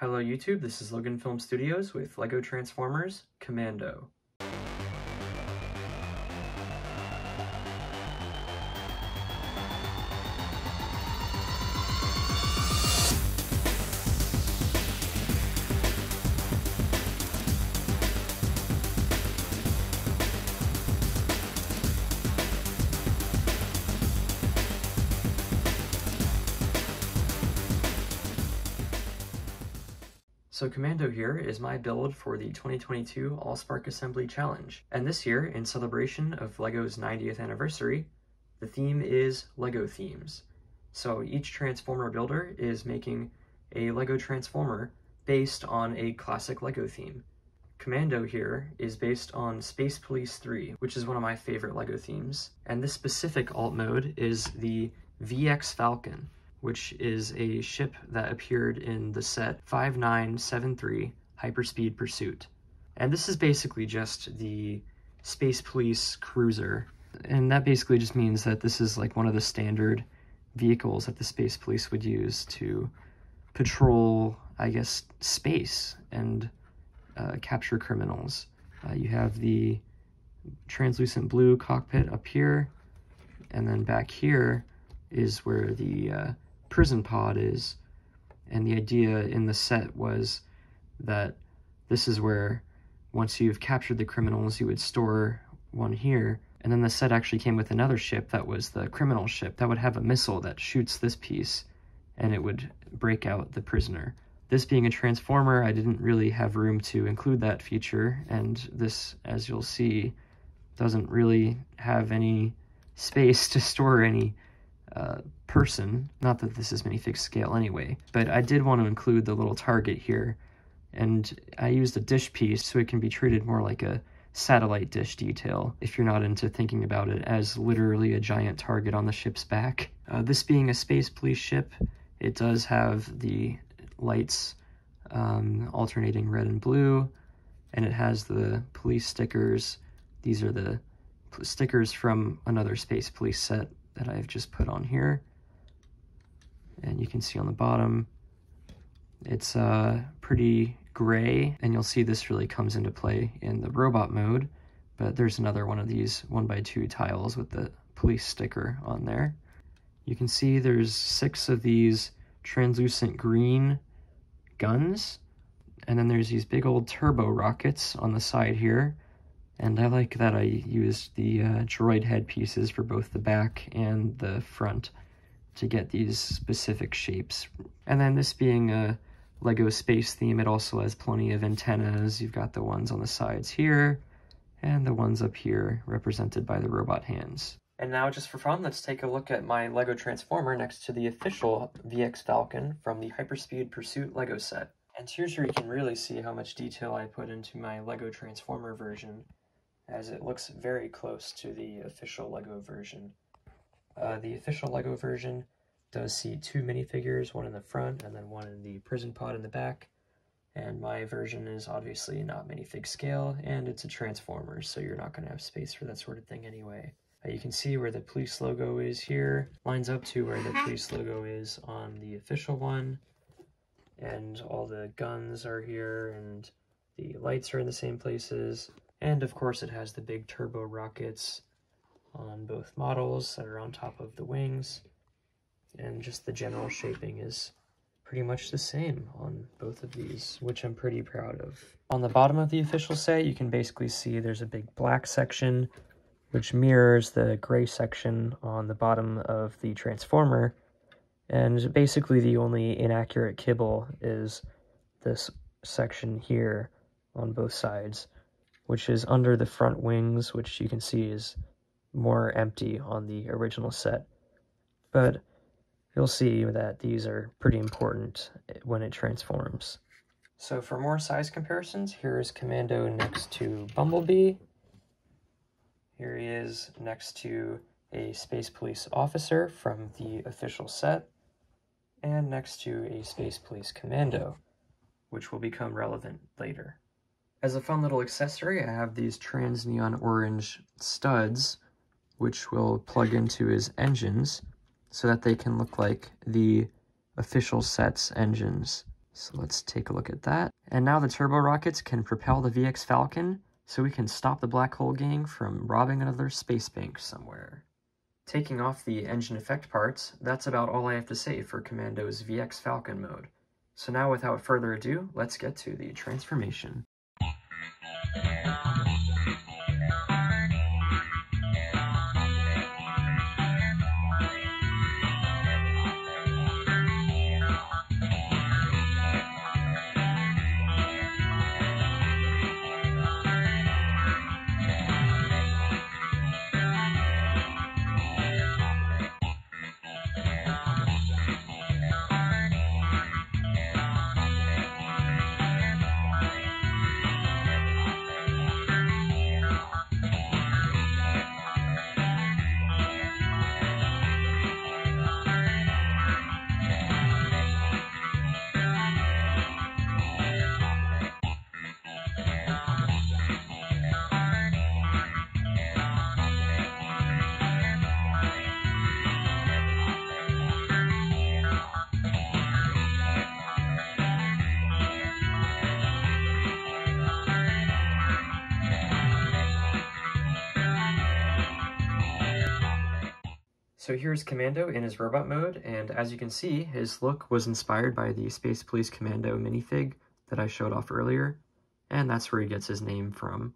Hello YouTube, this is Logan Film Studios with LEGO Transformers Commando. So Commando here is my build for the 2022 Allspark Assembly Challenge. And this year, in celebration of LEGO's 90th anniversary, the theme is LEGO themes. So each Transformer builder is making a LEGO Transformer based on a classic LEGO theme. Commando here is based on Space Police 3, which is one of my favorite LEGO themes. And this specific alt mode is the VX Falcon, which is a ship that appeared in the set 5973 Hyperspeed Pursuit. And this is basically just the Space Police cruiser. And that basically just means that this is like one of the standard vehicles that the Space Police would use to patrol, I guess, space and capture criminals. You have the translucent blue cockpit up here, and then back here is where the prison pod is, and the idea in the set was that this is where, once you've captured the criminals, you would store one here, and then the set actually came with another ship that was the criminal ship that would have a missile that shoots this piece, and it would break out the prisoner. This being a Transformer, I didn't really have room to include that feature, and this, as you'll see, doesn't really have any space to store any person. Not that this is minifig scale anyway, but I did want to include the little target here, and I used a dish piece so it can be treated more like a satellite dish detail if you're not into thinking about it as literally a giant target on the ship's back. This being a Space Police ship, it does have the lights alternating red and blue, and it has the police stickers. These are the stickers from another Space Police set that I've just put on here, and you can see on the bottom it's pretty gray, and you'll see this really comes into play in the robot mode, but there's another one of these 1x2 tiles with the police sticker on there. You can see there's 6 of these translucent green guns, and then there's these big old turbo rockets on the side here. And I like that I used the droid head pieces for both the back and the front to get these specific shapes. And then this being a LEGO space theme, it also has plenty of antennas. You've got the ones on the sides here, and the ones up here represented by the robot hands. And now, just for fun, let's take a look at my LEGO Transformer next to the official VX Falcon from the Hyperspeed Pursuit LEGO set. And here's where you can really see how much detail I put into my LEGO Transformer version, as it looks very close to the official LEGO version. The official LEGO version does see 2 minifigures, one in the front and then one in the prison pod in the back. And my version is obviously not minifig scale, and it's a Transformer, so you're not going to have space for that sort of thing anyway. You can see where the police logo is here, lines up to where the police logo is on the official one, and all the guns are here, and the lights are in the same places. And of course it has the big turbo rockets on both models that are on top of the wings, and just the general shaping is pretty much the same on both of these, which I'm pretty proud of. On the bottom of the official set, you can basically see there's a big black section which mirrors the gray section on the bottom of the Transformer, and basically the only inaccurate kibble is this section here on both sides, which is under the front wings, which you can see is more empty on the original set. But you'll see that these are pretty important when it transforms. So for more size comparisons, here is Commando next to Bumblebee. Here he is next to a Space Police officer from the official set, and next to a Space Police Commando, which will become relevant later. As a fun little accessory, I have these trans neon orange studs, which will plug into his engines so that they can look like the official set's engines. So let's take a look at that. And now the turbo rockets can propel the VX Falcon, so we can stop the Black Hole Gang from robbing another space bank somewhere. Taking off the engine effect parts, that's about all I have to say for Commando's VX Falcon mode. So now without further ado, let's get to the transformation. So here's Commando in his robot mode, and as you can see, his look was inspired by the Space Police Commando minifig that I showed off earlier, and that's where he gets his name from.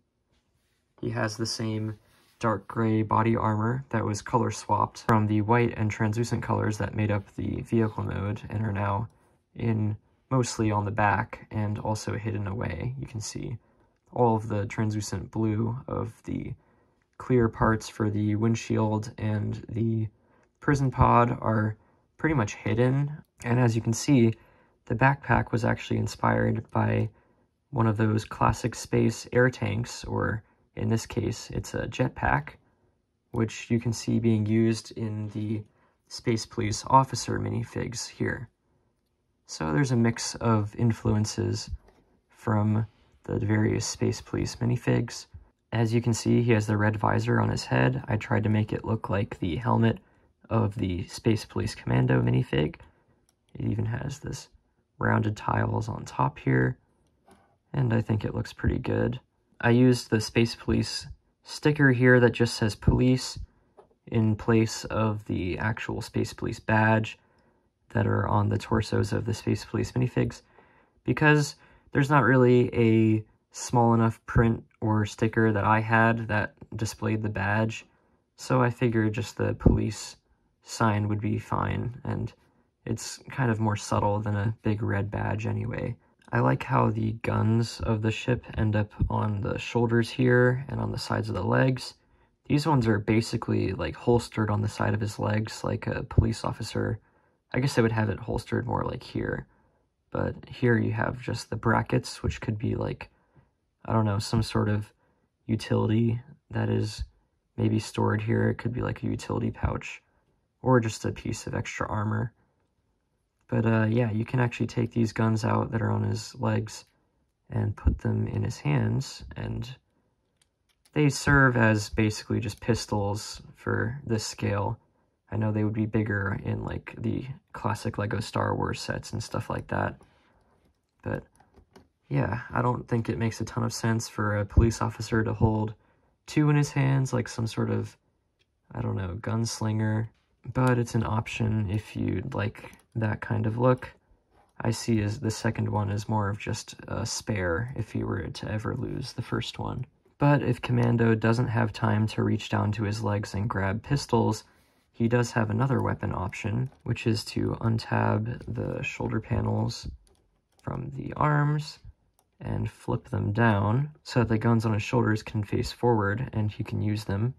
He has the same dark gray body armor that was color swapped from the white and translucent colors that made up the vehicle mode and are now in mostly on the back and also hidden away. You can see all of the translucent blue of the clear parts for the windshield and the prison pod are pretty much hidden, and as you can see, the backpack was actually inspired by one of those classic space air tanks, or in this case, it's a jetpack, which you can see being used in the Space Police officer minifigs here. So there's a mix of influences from the various Space Police minifigs. As you can see, he has the red visor on his head. I tried to make it look like the helmet of the Space Police Commando minifig. It even has this rounded tiles on top here, and I think it looks pretty good. I used the Space Police sticker here that just says police in place of the actual Space Police badge that are on the torsos of the Space Police minifigs, because there's not really a small enough print or sticker that I had that displayed the badge, so I figured just the police sign would be fine, and it's kind of more subtle than a big red badge anyway. I like how the guns of the ship end up on the shoulders here and on the sides of the legs. These ones are basically like holstered on the side of his legs like a police officer. I guess I would have it holstered more like here, but here you have just the brackets, which could be like, I don't know, some sort of utility that is maybe stored here. It could be like a utility pouch or just a piece of extra armor. But yeah, you can actually take these guns out that are on his legs and put them in his hands, and they serve as basically just pistols for this scale. I know they would be bigger in like the classic Lego Star Wars sets and stuff like that, but yeah, I don't think it makes a ton of sense for a police officer to hold two in his hands like some sort of, I don't know, gunslinger, but it's an option if you'd like that kind of look. I see as the second one is more of just a spare if you were to ever lose the first one. But if Commando doesn't have time to reach down to his legs and grab pistols, he does have another weapon option, which is to untab the shoulder panels from the arms and flip them down so that the guns on his shoulders can face forward and he can use them.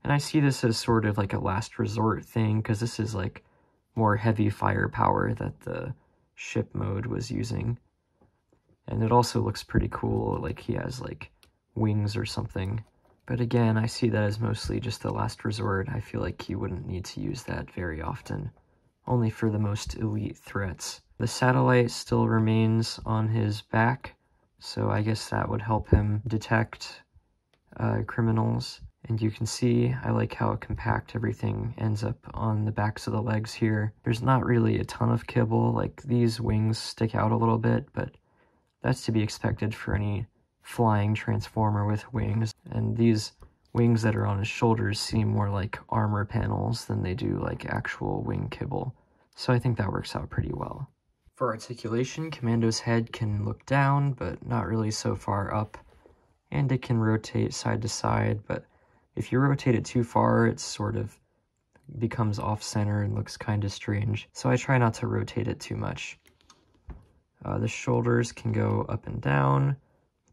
And I see this as sort of like a last resort thing, because this is like more heavy firepower that the ship mode was using. And it also looks pretty cool, like he has like wings or something. But again, I see that as mostly just a last resort. I feel like he wouldn't need to use that very often, only for the most elite threats. The satellite still remains on his back, so I guess that would help him detect criminals. And you can see I like how compact everything ends up on the backs of the legs here. There's not really a ton of kibble, like these wings stick out a little bit, but that's to be expected for any flying transformer with wings. And these wings that are on his shoulders seem more like armor panels than they do like actual wing kibble. So I think that works out pretty well. For articulation, Commando's head can look down, but not really so far up. And it can rotate side to side, but if you rotate it too far, it sort of becomes off-center and looks kind of strange. So I try not to rotate it too much. The shoulders can go up and down,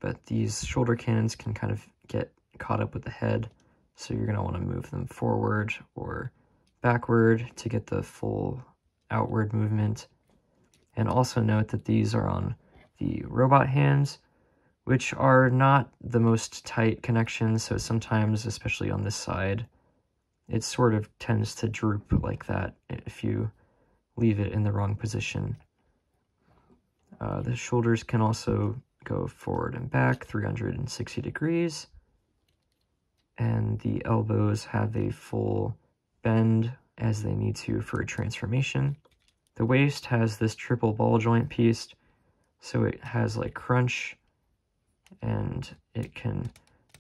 but these shoulder cannons can kind of get caught up with the head. So you're going to want to move them forward or backward to get the full outward movement. And also note that these are on the robot hands, which are not the most tight connections, so sometimes, especially on this side, it sort of tends to droop like that if you leave it in the wrong position. The shoulders can also go forward and back 360 degrees, and the elbows have a full bend as they need to for a transformation. The waist has this triple ball joint piece, so it has like crunch, and it can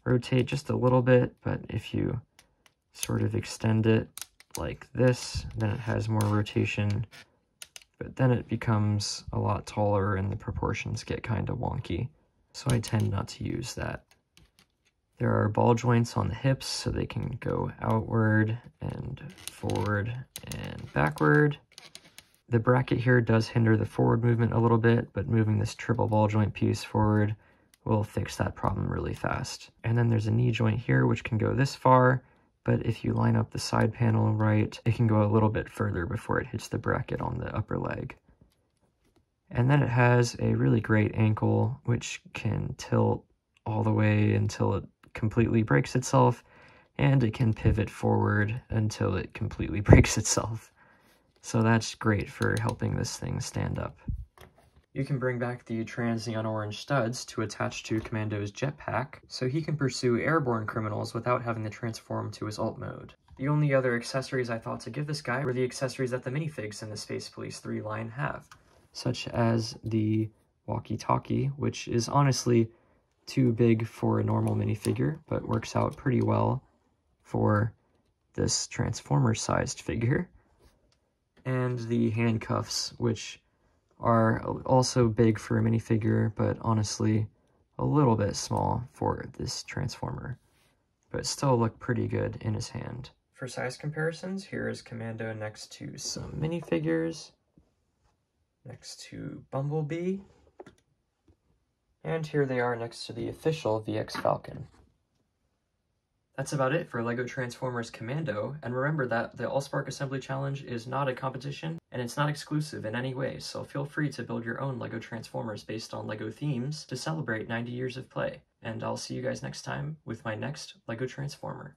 rotate just a little bit, but if you sort of extend it like this, then it has more rotation, but then it becomes a lot taller and the proportions get kind of wonky, so I tend not to use that. There are ball joints on the hips, so they can go outward and forward and backward. The bracket here does hinder the forward movement a little bit, but moving this triple ball joint piece forward will fix that problem really fast. And then there's a knee joint here, which can go this far, but if you line up the side panel right, it can go a little bit further before it hits the bracket on the upper leg. And then it has a really great ankle, which can tilt all the way until it completely breaks itself, and it can pivot forward until it completely breaks itself. So that's great for helping this thing stand up. You can bring back the transneon orange studs to attach to Commando's jetpack, so he can pursue airborne criminals without having to transform to his alt mode. The only other accessories I thought to give this guy were the accessories that the minifigs in the Space Police 3 line have, such as the walkie-talkie, which is honestly too big for a normal minifigure, but works out pretty well for this Transformer-sized figure, and the handcuffs, which are also big for a minifigure, but honestly a little bit small for this Transformer, but still look pretty good in his hand. For size comparisons, here is Commando next to some minifigures, next to Bumblebee, and here they are next to the official VX Falcon. That's about it for LEGO Transformers Commando, and remember that the Allspark Assembly Challenge is not a competition, and it's not exclusive in any way, so feel free to build your own LEGO Transformers based on LEGO themes to celebrate 90 years of play. And I'll see you guys next time with my next LEGO Transformer.